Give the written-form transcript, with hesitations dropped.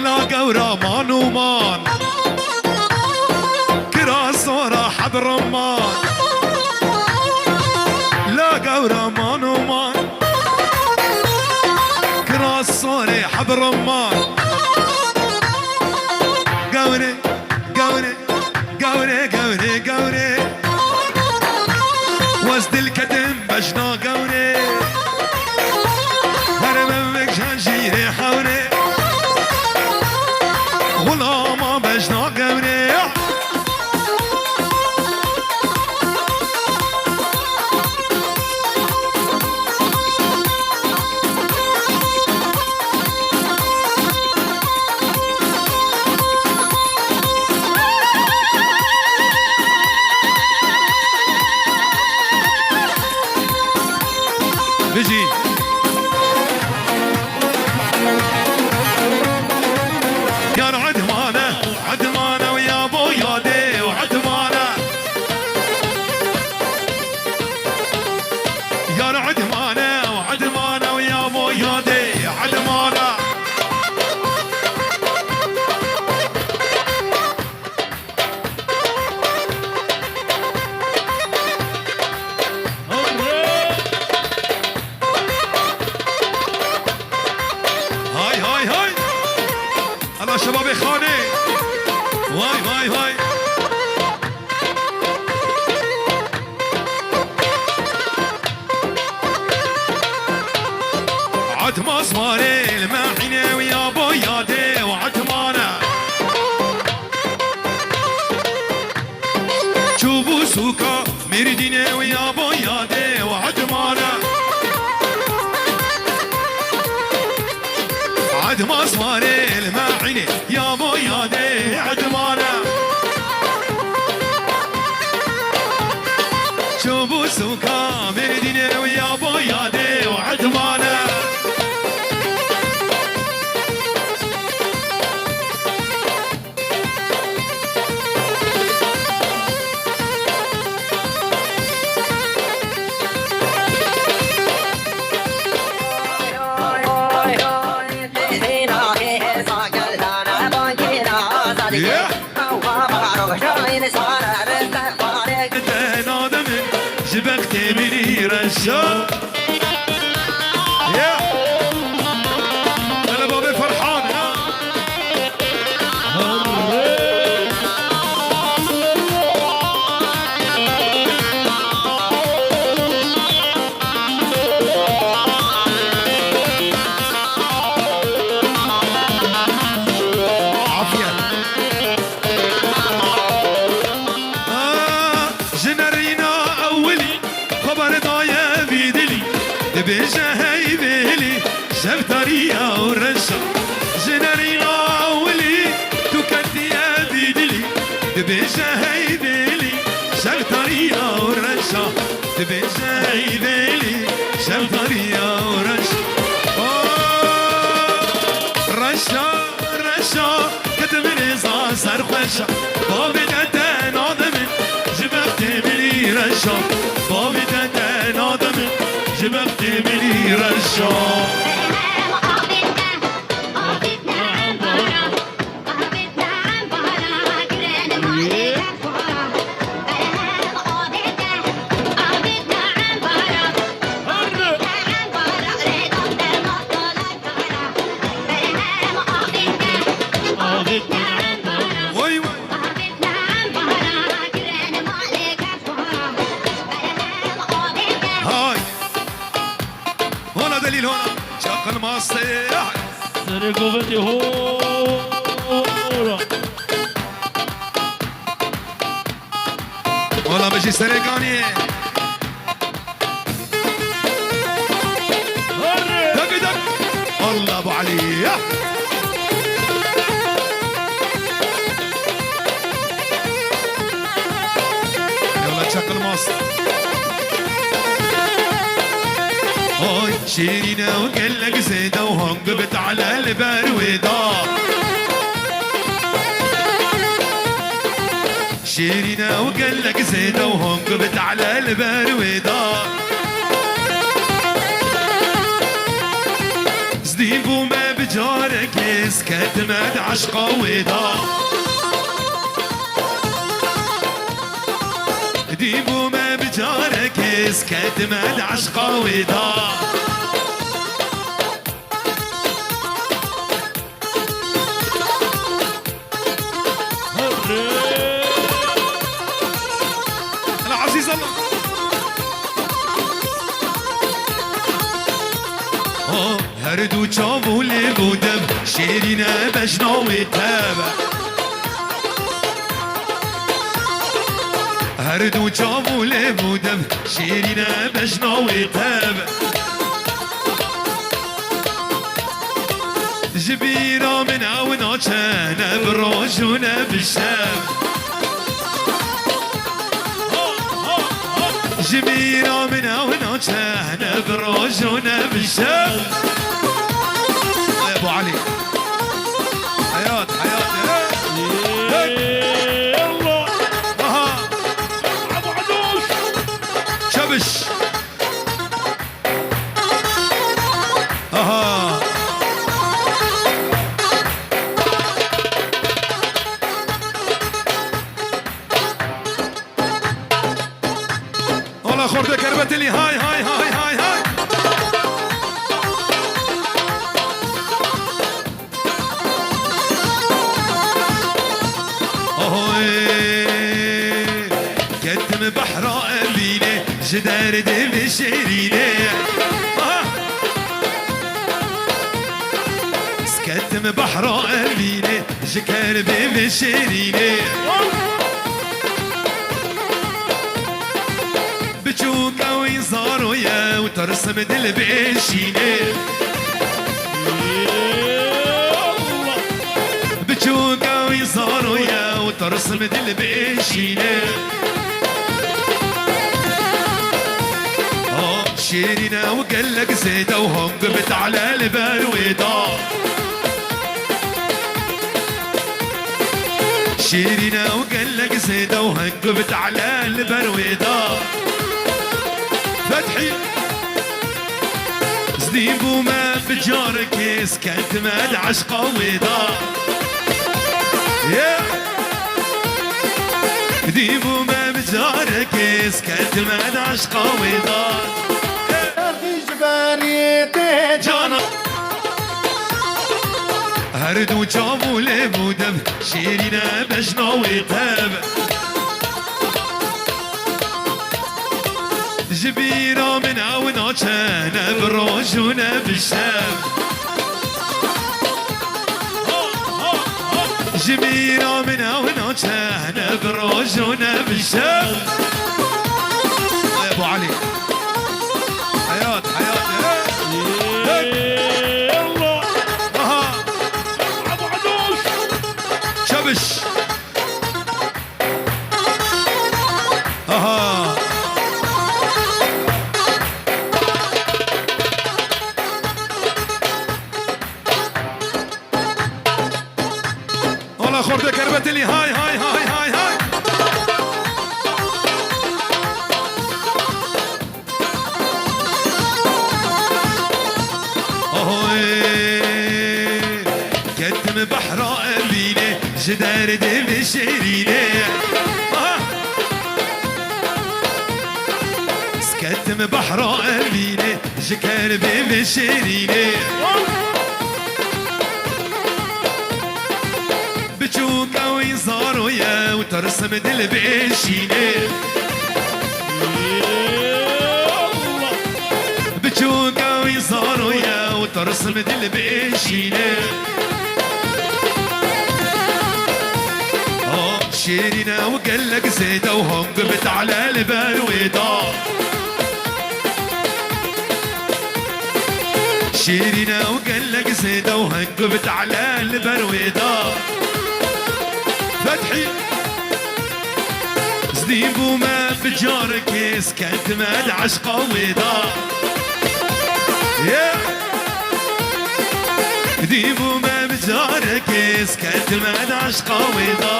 لا قورا مان ومان كراسورة حضرمان لا قورا مان ومان كراسورة حضرمان قوري قوري قوري قوري قوري وزد الكتم بجنا قوري هرممك جنجيري حوري ولا ما بجنا قوري بيجي كان عدمانه ويا ابويا دي وعدمانه يا عدمانه ويا ابويا دي عدمانه هلا شباب خاني واي عدما صماري المعينة ويا بويا دي وعدمانة شوفوا سوكا ميردينة ويا بويا دي وعدمانة عدما صماري المعينة يا بويا دي عدمانة شوفوا سوكا ميردينة ويا بويا دي وعدمانة جبكت مني رشا يا انا بابي فرحان عافية جنرينا اولي خبر ضايع بيدلي بيجا هاي بيلي شفتريا ورشا جنرينا اولي تكتيا بيدلي بيجا هاي بيلي شفتريا ورشا بيجا هاي بيلي شفتريا ورشا رشا كتب نزا سرخشا بابي دتا نادم جبت مني رشا بابي دتا نادم جبت مني رشا دليل هنا شق المصيح سرقوا بدي هورا والله بجي سرقاني دق دق الله ابو علي يلا شق المصيح هاي شيرينا وقلك زيدة وهنقبت على البرويضة شيرينا وقلك زيدة وهنقبت على البرويضة زديب وما بجارك سكت مد عشقه ودا ديبو ما بجارك سكت مد عشقه ودا العزيز الله هردو چاو لبودم شیرینه بشناوی تبه هردو چاو لبودم شیرینه بشناوی تبه جبیرا من او ناچنه بروجونه بشم جبيرة من هنا كان بروجنا بالشام يا ابو علي حياة يلا اها ابو عدوش شبش اها والله خورده كربت لي هاي هاي هاي هاي هاي كتم بحر أبيني جدار دم شيريني سكتم بحر أبيني جكار بم شيريني بتشوكا وينصاروا يا وترسم دل بيشيني بتشوكا وينصاروا يا وترسم دل بيشيني شيرينا وقلك زيدة وهنقبت على البرويضة شيرينا وقلك زيدة وهنقبت على البرويضة فتحي زديب وما بجارك سكت مد عشقه وضا ديب وما بجارك سكت مد عشقه وضا جانا هرد وجابو لبودم شيرينا بجنا وطاب جبيرة من عونا كان بروجونا بالشام جبيرة من عونا كان بروجونا بالشام يا ابو علي حياة يلا اها ابو عدوش شبش اها والله خورده كربت لي هاي هاي هاي هاي هاي كتم بحر أبيني جدار دم شيريني سكتم بحر أبيني جكار بم شيريني بتشوكا وينصاروا يا وترسم دل بيشيني بتشوكا وينصاروا يا وترسم دل بيشيني شيرينا وقلك زيدة وهنقبت على البرويضة شيرينا وقلك زيدة وهنقبت على البرويضة فتحي زديب وما بجارك سكت مد عشقه وضا ديب وما بجارك سكت مد عشقه وضا